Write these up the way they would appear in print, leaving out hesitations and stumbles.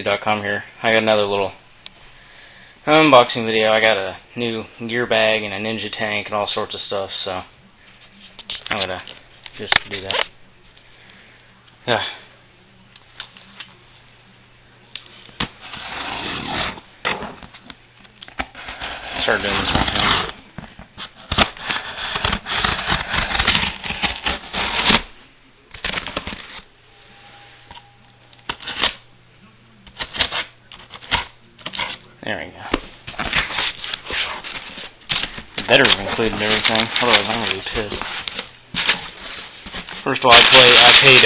YouTube.com here. I got another little unboxing video. I got a new gear bag and a Ninja tank and all sorts of stuff, so I'm gonna just do that. Start doing this one thing. There we go. Better have included everything, otherwise I'm gonna be pissed. First of all, I paid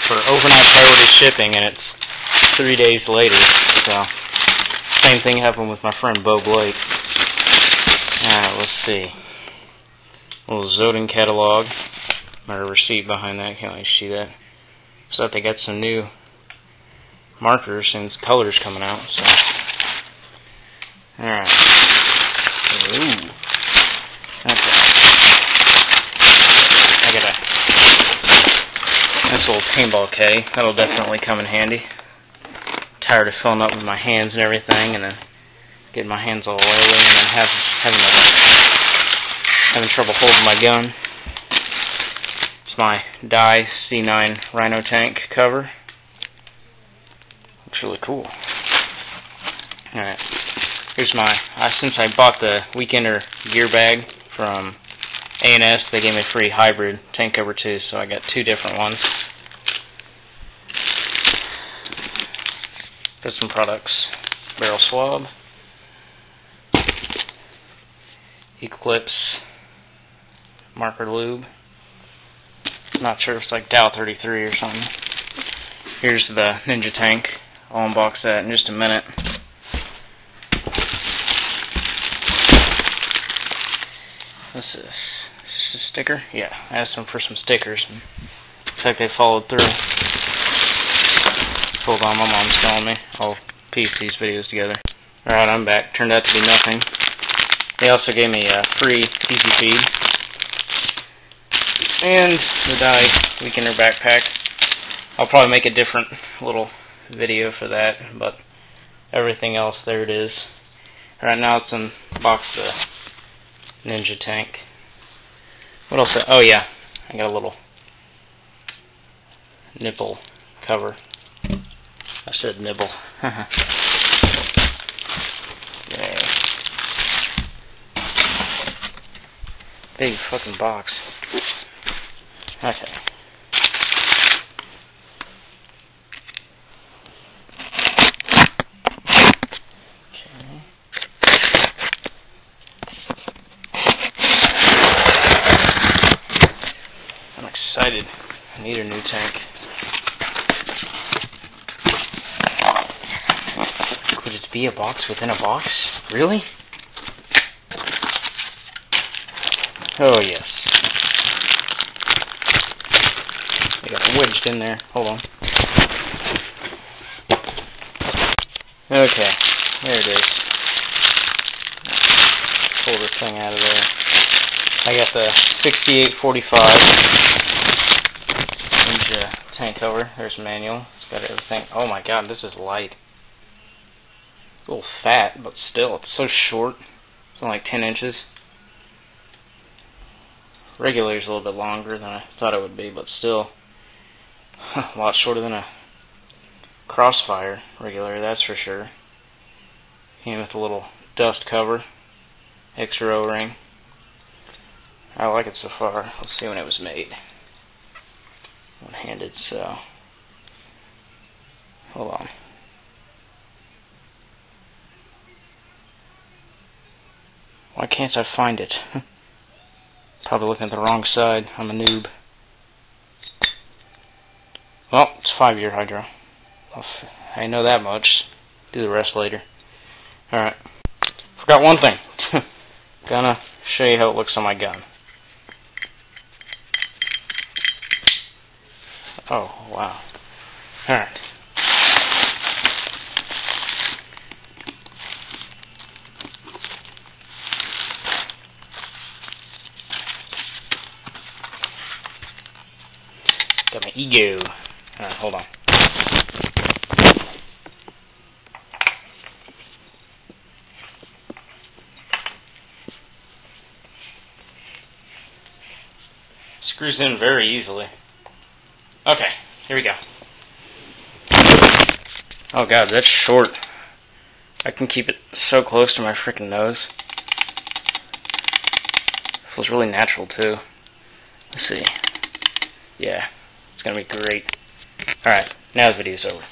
for overnight priority shipping, and it's 3 days later. So same thing happened with my friend Bo Blake. Alright, let's see. A little Zodin catalog. My receipt behind that. Can't really see that. So they got some new markers and colors coming out. So alright. Ooh. Okay. I got a nice little paintball caddy. That'll definitely come in handy. Tired of filling up with my hands and everything, and then getting my hands all oily, and then having trouble holding my gun. It's my Dye C9 Rhino tank cover. Looks really cool. Alright. Here's my, since I bought the Weekender gear bag from A&S, they gave me a free hybrid tank cover too, so I got two different ones. Got some products. Barrel swab. Eclipse marker lube. Not sure if it's like Dow 33 or something. Here's the Ninja tank. I'll unbox that in just a minute. What's this? Is this a sticker? Yeah, I asked them for some stickers. Looks like they followed through. Hold on, my mom's telling me. I'll piece these videos together. Alright, I'm back. Turned out to be nothing. They also gave me a free easy feed. And the Dye Weekender backpack. I'll probably make a different little video for that, but everything else, there it is. Right now it's unboxed the Ninja tank. What else? Oh yeah, I got a little nipple cover. I said nibble. Yay. Big fucking box. Okay. I'm excited. I need a new tank. Could it be a box within a box? Really? Oh yes. I got it wedged in there. Hold on. Okay, there it is. Pull this thing out of there. I got the 6845 Ninja tank cover. There's a manual. It's got everything. Oh my god, this is light. It's a little fat, but still, it's so short. It's only like 10 inches. Regular is a little bit longer than I thought it would be, but still a lot shorter than a Crossfire regular, that's for sure. Came with a little dust cover, extra O-ring. I like it so far. Let's see when it was made. One-handed, so hold on. Why can't I find it? Probably looking at the wrong side. I'm a noob. Well, it's 5-year hydro. I know that much. Do the rest later. Alright. Forgot one thing. Gonna show you how it looks on my gun. Oh, wow. Alright. Got my ego. Alright, hold on. Screws in very easily. Okay, here we go. Oh god, that's short. I can keep it so close to my freaking nose. Feels really natural too. Let's see. Yeah, it's gonna be great. Alright, now the video's over.